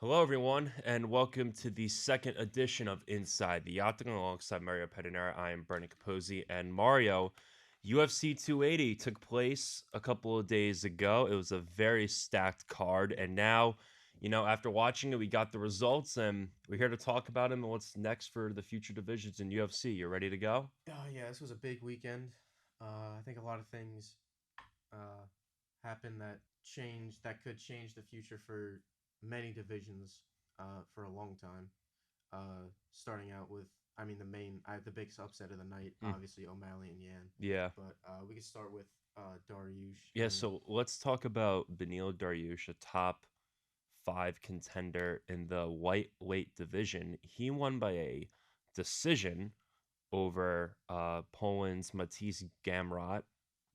Hello, everyone, and welcome to the second edition of Inside the Octagon alongside Mario Pedinera. I am Bernie Capozzi, and Mario, UFC 280 took place a couple of days ago. It was a very stacked card, and now, after watching it, we got the results, and we're here to talk about them and what's next for the future divisions in UFC. You ready to go? Oh yeah, this was a big weekend. I think a lot of things uh, happened that could change the future for many divisions for a long time. Starting out with, the big upset of the night, Mm, obviously O'Malley and Yan, yeah. but we could start with Dariush Yeah, and so let's talk about Beneil Dariush, a top five contender in the white weight division. He won by a decision over Poland's Matisse Gamrot.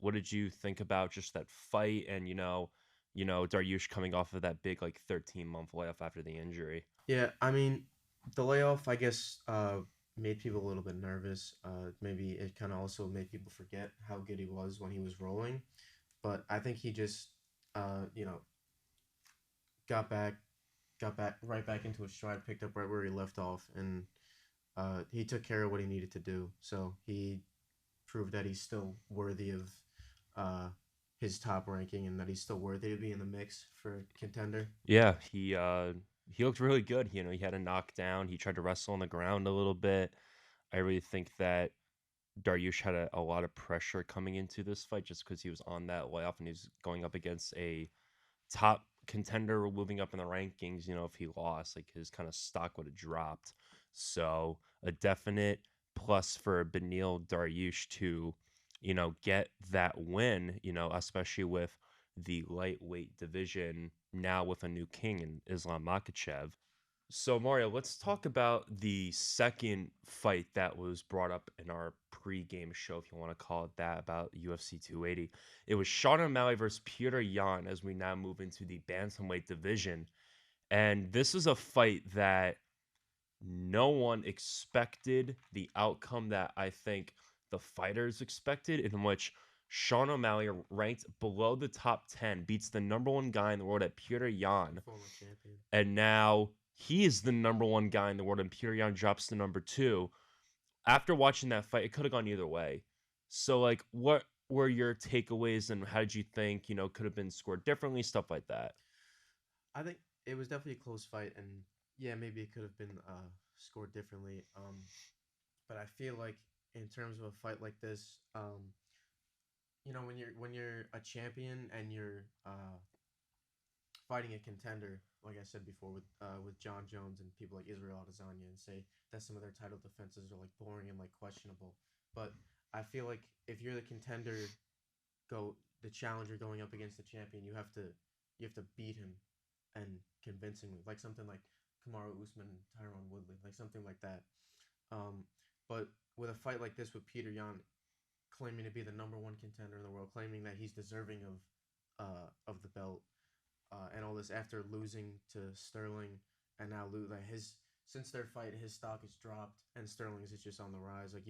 What did you think about just that fight and Dariush coming off of that big like 13-month layoff after the injury? yeah, the layoff I guess made people a little bit nervous. Maybe it kind of also made people forget how good he was when he was rolling. But I think he just, uh, you know, got back, got back right back into his stride, picked up right where he left off, and he took care of what he needed to do. So he proved that he's still worthy of uh, his top ranking and that he's still worthy to be in the mix for contender. Yeah, he looked really good. He had a knockdown. He tried to wrestle on the ground a little bit. I really think that Dariush had a lot of pressure coming into this fight just because he was on that layoff and he's going up against a top contender moving up in the rankings. If he lost, like his kind of stock would have dropped. So a definite plus for Beneil Dariush to, get that win, especially with the lightweight division now with a new king in Islam Makhachev. So, Mario, let's talk about the second fight that was brought up in our pre-game show, if you want to call it that, about UFC 280. It was Sean O'Malley versus Peter Yan as we now move into the bantamweight division. And this is a fight that no one expected the outcome that I think the fighters expected, in which Sean O'Malley, ranked below the top 10, beats the number one guy in the world at Peter Yan, Former champion. and now he is the number one guy in the world, and Peter Yan drops to number two. After watching that fight, it could have gone either way. So, like, what were your takeaways, and how did you think, could have been scored differently, stuff like that? I think it was definitely a close fight, and yeah, maybe it could have been scored differently. But I feel like in terms of a fight like this, when you're a champion and you're fighting a contender, like I said before, with John Jones and people like Israel Adesanya, and say that some of their title defenses are like boring and like questionable. But I feel like if you're the contender, the challenger going up against the champion, you have to beat him and convincingly, like something like Kamaru Usman, Tyron Woodley, like something like that. Um, but with a fight like this with Peter Yan claiming to be the number one contender in the world, claiming that he's deserving of the belt, and all this after losing to Sterling, and now like his since their fight, his stock has dropped, and Sterling's is just on the rise. Like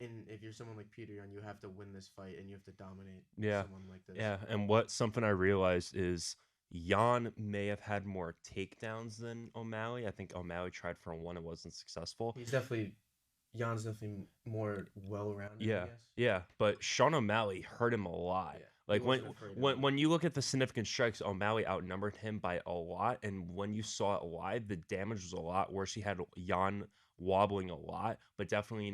if you're someone like Peter Yan, you have to win this fight and you have to dominate Yeah. someone like this. Yeah. And what something I realized is Jan may have had more takedowns than O'Malley. I think O'Malley tried for one and wasn't successful. He's definitely Jan's definitely more well rounded, I Yeah, guess. yeah, but Sean O'Malley hurt him a lot. Yeah, he Like when wasn't afraid of when him. when you look at the significant strikes, O'Malley outnumbered him by a lot, and when you saw it live, the damage was a lot worse. He had Jan wobbling a lot, but definitely,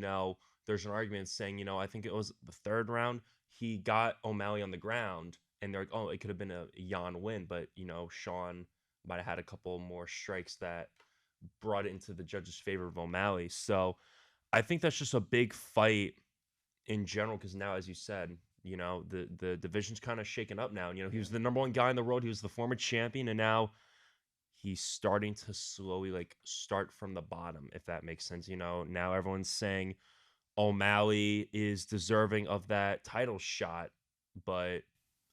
there's an argument saying, I think it was the third round, he got O'Malley on the ground, and they're like, oh, it could have been a Jan win, but Sean might have had a couple more strikes that brought it into the judge's favor of O'Malley. So I think that's just a big fight in general because now, as you said, the division's kind of shaken up now. And, he Yeah, was the number one guy in the world. He was the former champion, and now he's starting to slowly like start from the bottom, if that makes sense. Now everyone's saying O'Malley is deserving of that title shot, but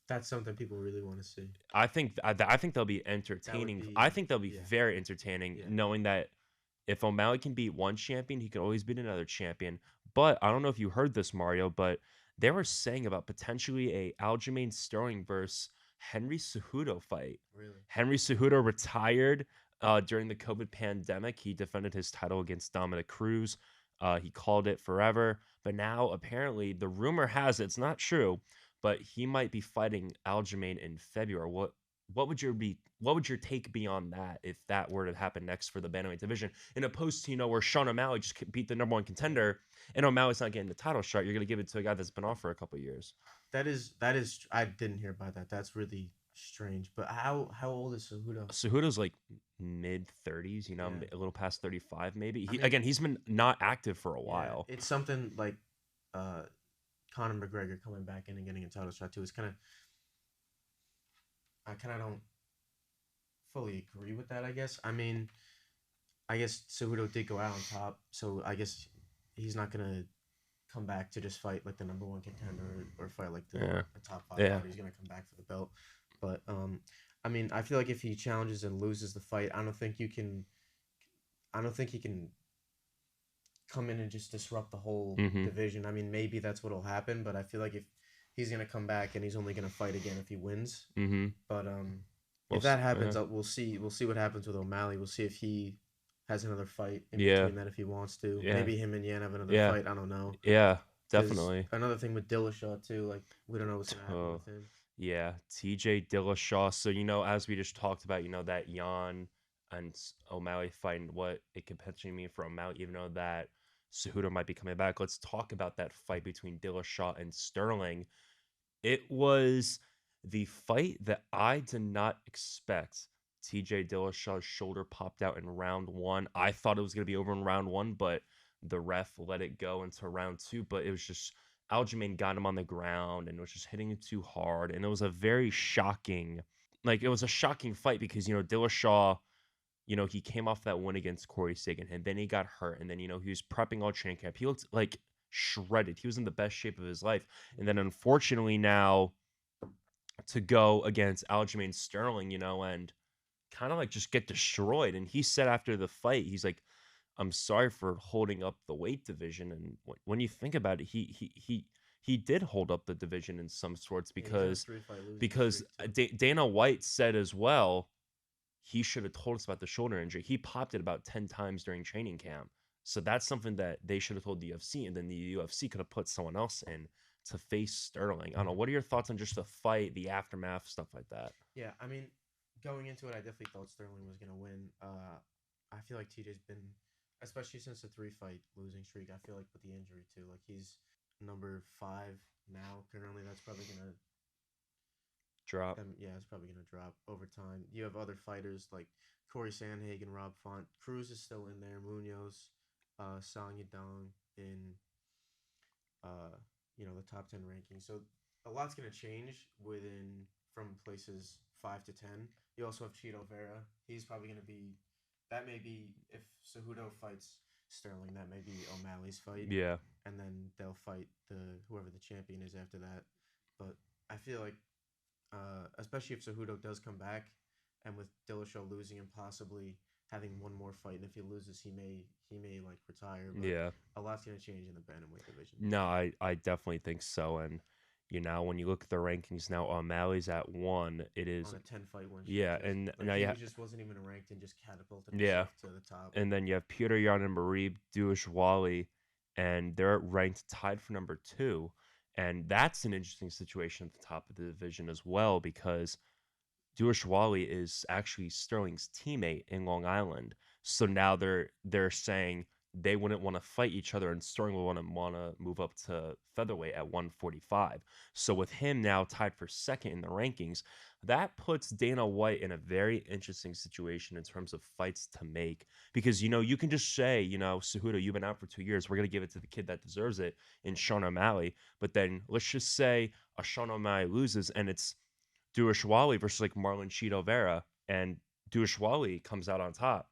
that's something people really want to see. I think they'll be That would entertaining. I be, think they'll be yeah, very entertaining, yeah. knowing that if O'Malley can beat one champion, he can always beat another champion. But I don't know if you heard this, Mario, but they were saying about potentially a Aljamain Sterling versus Henry Cejudo fight. Really. Henry Cejudo retired During the COVID pandemic, he defended his title against Dominic Cruz. He called it forever, but now apparently the rumor has it, it's not true, but he might be fighting Aljamain in February. What would your take be on that if that were to happen next for the bantamweight division? In opposed to where Sean O'Malley just beat the number one Yeah, contender, and O'Malley's not getting the title shot, you're gonna give it to a guy that's been off for a couple years. that is. I didn't hear about that. That's really strange. But how old is Cejudo? Cejudo's like mid 30s, Yeah, a little past 35 maybe. I He mean, again, he's been not active for a yeah, while. it's something like uh Conor McGregor coming back in and getting a title shot too. It's kind of I kind of don't fully agree with that. I guess. I mean, I guess Cejudo did go out on top, so I guess he's not gonna come back to just fight like the number one contender or fight like the Yeah. a top five Yeah. fighter. He's gonna come back for the belt. But I mean, I feel like if he challenges and loses the fight, I don't think you can. I don't think he can come in and just disrupt the whole Mhm. division. I mean, maybe that's what'll happen, but I feel like if he's gonna come back and he's only gonna fight again if he wins. Mhm. But Well, if that yeah. happens, we'll see. We'll see what happens with O'Malley. We'll see if he has another fight in Yeah. between that if he wants to. Yeah. Maybe him and Yan have another Yeah. fight. I don't know. Yeah. Because Definitely. another thing with Dillashaw too, like we don't know what's gonna happen Oh, with him. yeah. TJ Dillashaw. So, as we just talked about, that Jan and O'Malley fight and what it could potentially mean for O'Malley, even though that Cejudo might be coming back. Let's talk about that fight between Dillashaw and Sterling. It was the fight that I did not expect. TJ Dillashaw's shoulder popped out in round one. I thought it was going to be over in round one, but the ref let it go into round two. But it was just Aljamain got him on the ground and was just hitting it too hard. And it was a very shocking, it was a shocking fight because, Dillashaw, he came off that win against Corey Sagan and then he got hurt. And then, he was prepping all training camp. He looked like shredded. He was in the best shape of his life. And then unfortunately now to go against Aljamain Sterling, and kind of like just get destroyed. And he said after the fight, he's like, "I'm sorry for holding up the weight division." And when you think about it, he did hold up the division in some sorts Yeah, he's on a because three-fight losing because streak too. Dana White said as well he should have told us about the shoulder injury. He popped it about 10 times during training camp. So that's something that they should have told the UFC, and then the UFC could have put someone else in to face Sterling. I don't know. What are your thoughts on just the fight, the aftermath, stuff like that? Yeah, I mean, going into it, I definitely thought Sterling was gonna win. I feel like TJ's been, especially since the three-fight losing streak. I feel like with the injury too, like he's number five now currently. That's probably gonna Drop. yeah, it's probably gonna drop over time. You have other fighters like Corey Sandhagen, Rob Font, Cruz is still in there, Munoz, Song Yadong in uh, the top 10 rankings. So a lot's gonna change within from places 5 to 10. You also have Cheeto Vera. He's probably gonna be that may be if Cejudo fights Sterling, that may be O'Malley's fight, Yeah. and then they'll fight the whoever the champion is after that. But I feel like, especially if Cejudo does come back, and with Dillashaw losing and possibly having one more fight, and if he loses, he may like retire. But Yeah. a lot's gonna change in the bantamweight division No, I definitely think so. And when you look at the rankings now, O'Malley's at one. It is on a 10 fight win streak. yeah, Just and like now he yeah, was just wasn't even ranked and just catapulted yeah, himself to the top. and then you have Peter Yan and Marie Duishwali, and they're ranked tied for number two. And that's an interesting situation at the top of the division as well because Duishwali is actually Sterling's teammate in Long Island. So now they're saying they wouldn't want to fight each other, and Sterling would want to move up to featherweight at 145. So with him now tied for second in the rankings, that puts Dana White in a very interesting situation in terms of fights to make. Because you can just say, Cejudo, you've been out for 2 years. We're gonna give it to the kid that deserves it in Sean O'Malley. But then let's just say a Sean O'Malley loses, and it's Duishwali versus like Marlon Cheeto Vera, and Duishwali comes out on top.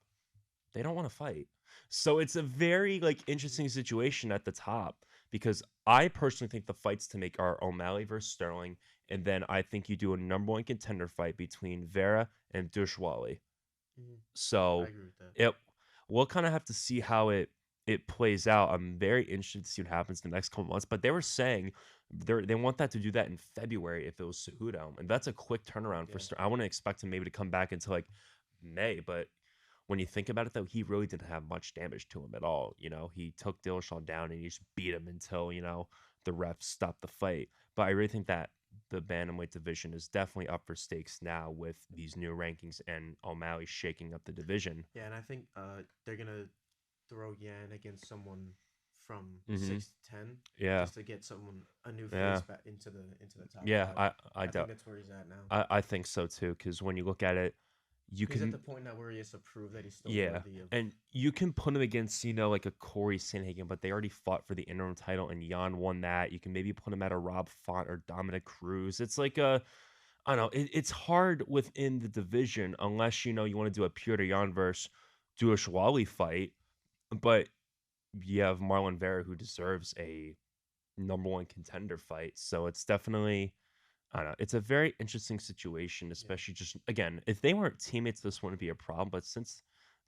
They don't want to fight. So it's a very interesting situation at the top because I personally think the fights to make are O'Malley versus Sterling, and then I think you do a number one contender fight between Vera and Duishwali. Mm-hmm. I So agree with that. it we'll kind of have to see how it plays out. I'm very interested to see what happens in the next couple months. But they were saying they want that to do that in February if it was Cejudo, and that's a quick turnaround for. Yeah, I wouldn't expect him maybe to come back until like May, but when you think about it, though, he really didn't have much damage to him at all. He took Dillashaw down and he just beat him until the refs stopped the fight. But I really think that the bantamweight division is definitely up for stakes now with these new rankings and O'Malley shaking up the division. Yeah, and I think they're gonna throw Yan against someone from Hmm. 6 to 10 Yeah, just to get someone a new face yeah, back into the top yeah. five. I I think doubt. that's where he's at now. I think so too. Because when you look at it, you He's at can. the point now where he has to prove that he's still Yeah, worthy of. and you can put him against, like a Corey Sandhagen, but they already fought for the interim title, and Jan won that. You can maybe put him at a Rob Font or Dominic Cruz. It's like I don't know. It's hard within the division unless you want to do a Petr Yan versus Duashwali fight, but you have Marlon Vera who deserves a number one contender fight. So it's definitely I don't know. It's a very interesting situation, Yeah. especially just again, if they weren't teammates, this wouldn't be a problem. But since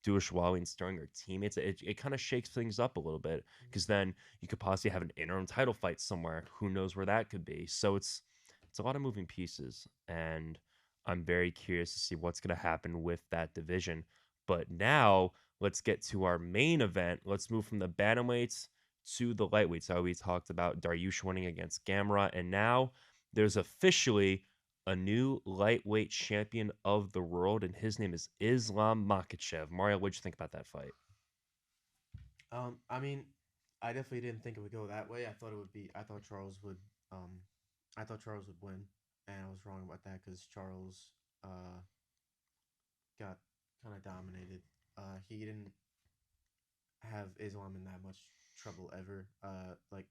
Duashwali and Sterling are teammates, it kind of shakes things up a little bit because Mhm. then you could possibly have an interim title fight somewhere. Who knows where that could be? So it's a lot of moving pieces, and I'm very curious to see what's going to happen with that division. But now let's get to our main event. Let's move from the bantamweights to the lightweights. How we talked about Dariush winning against Gamrot, and now there's officially a new lightweight champion of the world, and his name is Islam Makhachev. Mario, what'd you think about that fight? I mean, I definitely didn't think it would go that way. I thought it would be. I thought Charles would. I thought Charles would win, and I was wrong about that because Charles got kind of dominated. He didn't have Islam in that much trouble ever. Like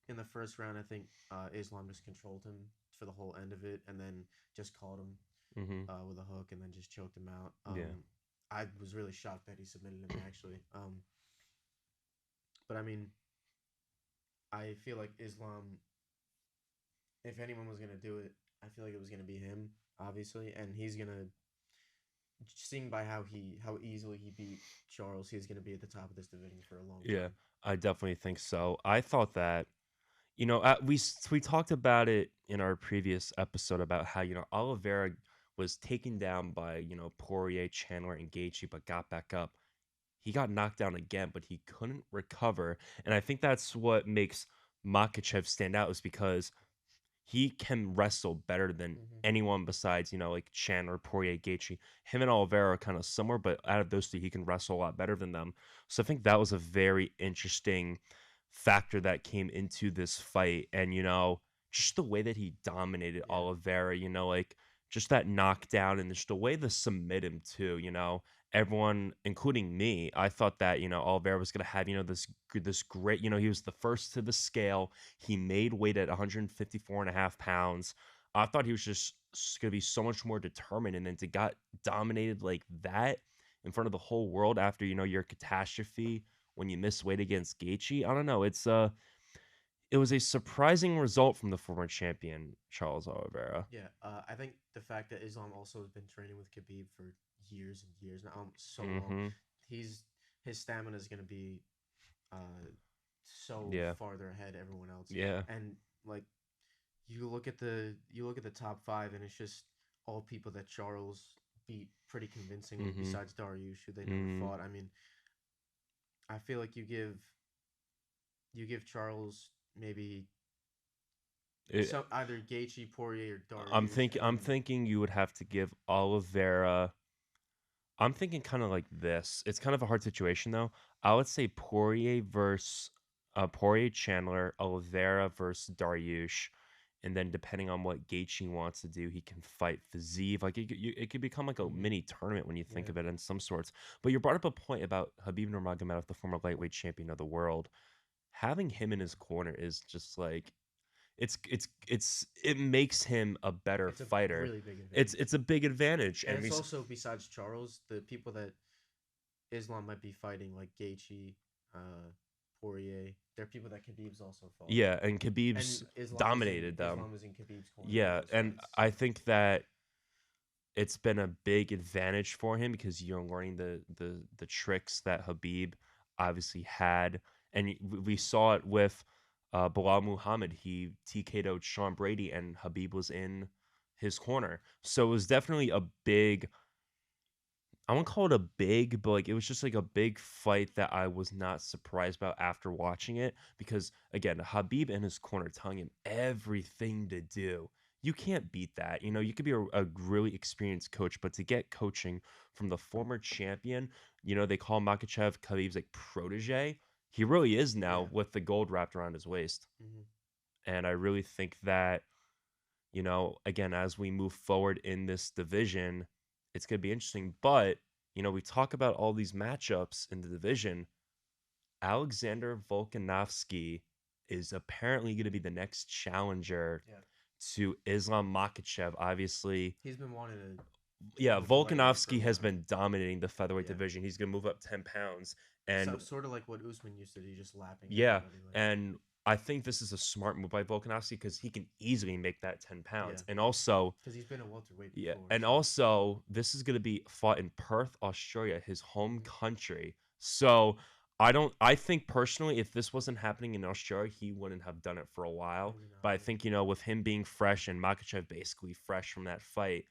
in the first round, I think Islam just controlled him for the whole end of it, and then just caught him Mm-hmm. with a hook, and then just choked him out. Yeah. I was really shocked that he submitted him actually. But I mean, I feel like Islam, if anyone was gonna do it, I feel like it was gonna be him, obviously, and he's gonna. Seeing by how easily he beat Charles, he's gonna be at the top of this division for a long Yeah, time. I definitely think so. I thought that, we talked about it in our previous episode about how, Oliveira was taken down by, Poirier, Chandler, and Gaethje, but got back up. He got knocked down again, but he couldn't recover. And I think that's what makes Makachev stand out is because he can wrestle better than Mm-hmm. anyone besides, like Chandler, Poirier, Gaethje. Him and Oliveira are kind of similar, but out of those two, he can wrestle a lot better than them. So I think that was a very interesting factor that came into this fight. And, just the way that he dominated Yeah, Oliveira, like just that knockdown and just the way to submit him too, everyone, including me, I thought that, Oliveira was going to have, this great, he was the first to the scale. He made weight at 154 and a half pounds. I thought he was just going to be so much more determined. And then to got dominated like that in front of the whole world after, your catastrophe when you miss weight against Gaethje. I don't know. It was a surprising result from the former champion, Charles Oliveira. yeah. I think the fact that Islam also has been training with Khabib for years and years now, so long, Mm-hmm. he's his stamina is gonna be uh so Yeah. farther ahead of everyone else, Yeah. and like you look at the top five, and it's just all people that Charles beat pretty convincingly. Mm-hmm. Besides Dariush, who they never Mm. fought. I mean, I feel like you give Charles maybe It, some either Gaethje, Poirier, or I'm Dariush, thinking. and I'm then thinking you would have to give Oliveira. I'm thinking kind of like this. It's kind of a hard situation though. I would say Poirier Chandler, Oliveira versus Dariush, and then depending on what Gaethje wants to do, he can fight Fiziev. Like it could become like a mm-hmm, mini tournament when you think yeah, of it in some sorts. But you brought up a point about Habib Nurmagomedov, the former lightweight champion of the world. Having him in his corner is just like it makes him a better it's a fighter. really big It's advantage. it's a big advantage, And and it's also besides Charles, the people that Islam might be fighting, like Gaethje, Poirier, they're people that Khabib's also fought. yeah, and And Khabib's dominated them. Islam is in Khabib's corner for Yeah, those and fights. I think that it's been a big advantage for him because you're learning the tricks that Habib obviously had, and we saw it with Bilal Muhammad. He TK'd Sean Brady, and Habib was in his corner, so it was definitely a big I won't call it a big, but like it was just like a big fight that I was not surprised about after watching it because again, Habib in his corner telling him everything to do. You can't beat that. You know, you could be a really experienced coach, but to get coaching from the former champion, you know, they call Makachev Khabib's like protege. He really is now Yeah. with the gold wrapped around his waist. Hmm. And I really think that, you know, again, as we move forward in this division, it's going to be interesting. But, you know, we talk about all these matchups in the division. Alexander Volkanovski is apparently going to be the next challenger Yeah. to Islam Makhachev. Obviously, He's been wanting to yeah, move to lightweight for a Volkanovski has while. been dominating the featherweight Yeah. division. He's going to move up 10 pounds. And So sort of like what Usman used to do, just lapping yeah, everybody. Like, and I think this is a smart move by Volkanovski because he can easily make that 10 yeah, pounds. And also, because he's been a welterweight yeah, before. and So also this is going to be fought in Perth, Australia, his home mhm. country. So I don't. I think personally, if this wasn't happening in Australia, he wouldn't have done it for a while. Maybe But not. I Yeah. think, you know, with him being fresh and Makachev basically fresh from that fight,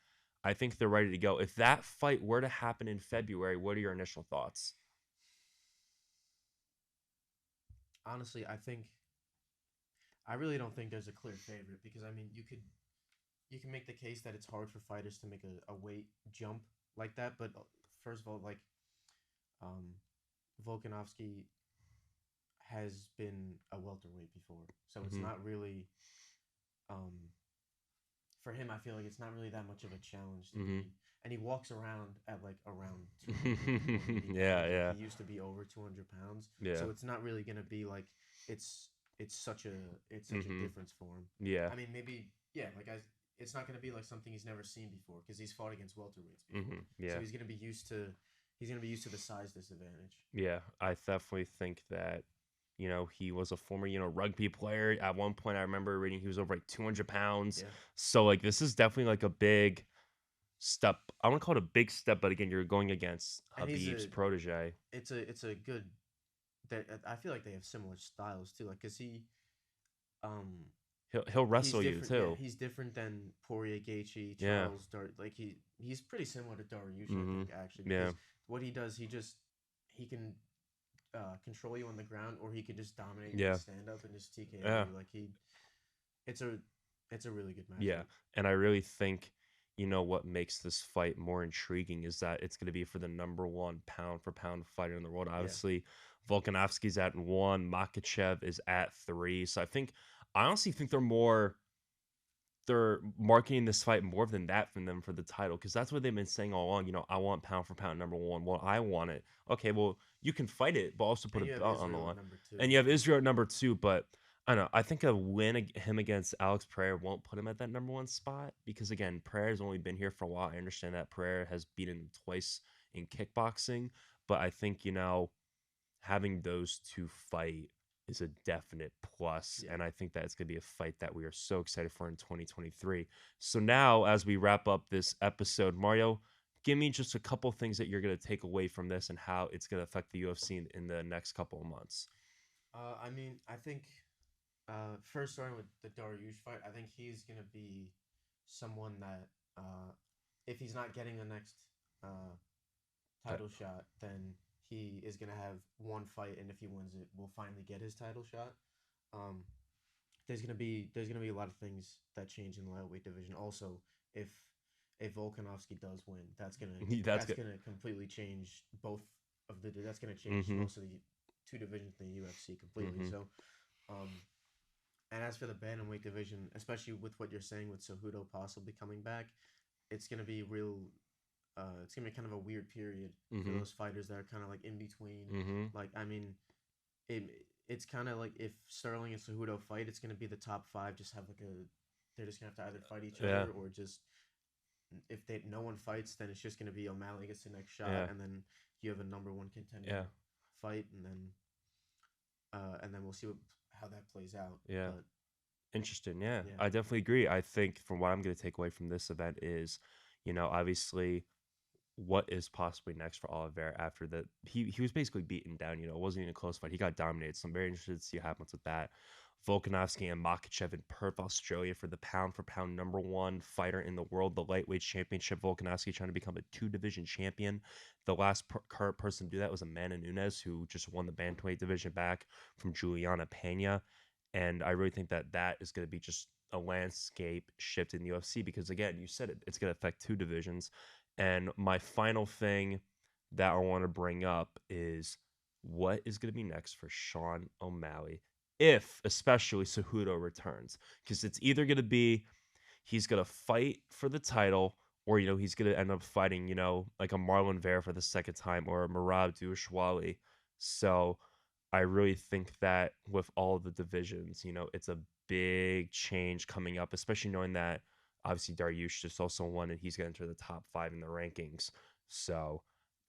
I think they're ready to go. If that fight were to happen in February, what are your initial thoughts? Honestly, I really don't think there's a clear favorite because I mean you can make the case that it's hard for fighters to make a weight jump like that, but first of all, like um, Volkanovski has been a welterweight before, so it's Hmm. not really um, for him. I feel like it's not really that much of a challenge to Hmm. be, and he walks around at like around 200, 280 Yeah, pounds. Like yeah, he used to be over 200 pounds, yeah. so it's not really gonna be like it's it's such a it's such a Hmm. difference for him. Yeah. I mean, maybe yeah, like it's not gonna be like something he's never seen before because he's fought against welterweights before, Hmm. so Yeah. he's gonna be used to the size disadvantage. Yeah, I definitely think that, you know, he was a former, you know, rugby player. At one point, I remember reading he was over like 200 pounds. Yeah, So, like, this is definitely like a big step. I wouldn't call it a big step, but again, you're going against and Habib's protege. it's a good that I feel like they have similar styles too. Like, cause um He'll he's wrestle you different. Yeah, too. he's different than Poirier, Gaethje, Yeah. Charles Dart. Like he's pretty similar to Dariush, I Mm-hmm. think, actually, Yeah. because what he does, he can control you on the ground, or he can just dominate you in the Yeah. stand up and just TKO Yeah. you. It's a it's a really good Yeah, matchup. and I really think, you know, what makes this fight more intriguing is that it's going to be for the number one pound for pound fighter in the world. Yeah, Obviously, Volkanovski's at one, Makachev is at three. So I honestly think they're marketing this fight more than that from them for the title because that's what they've been saying all along. You know, I want pound for pound number one. Well, I want it. Okay, well, you can fight it, but also put and a you have belt on the Israel line. at number two. And you have Israel at number two, but I don't know. I think a him against Alex Pereira won't put him at that number one spot because again, Pereira's only been here for a while. I understand that Pereira has beaten him twice in kickboxing, but I think, you know, having those two fight is a definite plus, Yeah. and I think that it's going to be a fight that we are so excited for in 2023. So now, as we wrap up this episode, Mario, give me just a couple things that you're going to take away from this and how it's going to affect the UFC in the next couple of months. I mean, I think first starting with the Dariush fight, I think he's gonna be someone that if he's not getting the next uh, That- title shot, then he is gonna have one fight, and if he wins it, will finally get his title shot. Um, there's gonna be a lot of things that change in the lightweight division. Also, if if Volkanovski does win, that's that's good. gonna completely change both of the that's gonna change Mm-hmm. most of the two divisions in the UFC completely. Mm-hmm. So, um, and as for the bantamweight division, especially with what you're saying with Cejudo possibly coming back, it's gonna be real. It's gonna be kind of a weird period for Mm-hmm. those fighters that are kind of like in between. Mm-hmm. Like, I mean, it it's kind of like if Sterling and Cejudo fight, it's gonna be the top five. Just have like a, they're just gonna have to either fight each Yeah. other or just if they no one fights, then it's just gonna be O'Malley gets the next shot, Yeah. and then you have a number one contender Yeah. fight, and then we'll see how that plays out. Yeah. But Interesting. Yeah, yeah, I definitely agree. I think from what I'm going to take away from this event is, you know, obviously what is possibly next for Oliveira after he was basically beaten down. You know, it wasn't even a close fight. He got dominated. So I'm very interested to see what happens with that. Volkanovski and Makhachev in Perth, Australia for the pound for pound number one fighter in the world, the lightweight championship. Volkanovski trying to become a two-division champion. The last current person to do that was Amanda Nunes, who just won the bantamweight division back from Juliana Pena. And I really think that that is going to be just a landscape shift in the UFC because, again, you said it, it's going to affect two divisions. And my final thing that I want to bring up is what is going to be next for Sean O'Malley if, especially, Cejudo returns. Because it's either going to be he's going to fight for the title or, he's going to end up fighting, like a Marlon Vera for the second time or a Merab Dvalishvili. So I really think that with all the divisions, it's a big change coming up, especially knowing that obviously Dariush just also won and he's going to enter the top 5 in the rankings. So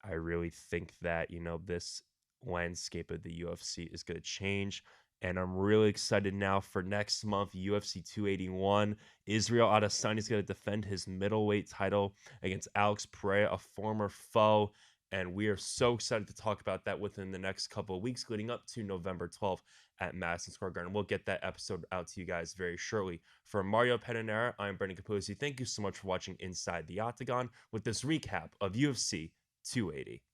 I really think that, this landscape of the UFC is going to change. And I'm really excited now for next month, UFC 281. Israel Adesanya is going to defend his middleweight title against Alex Pereira, a former foe. And we are so excited to talk about that within the next couple of weeks leading up to November 12th at Madison Square Garden. We'll get that episode out to you guys very shortly. For Mario Pedinera, I'm Brendan Capuzzi. Thank you so much for watching Inside the Octagon with this recap of UFC 280.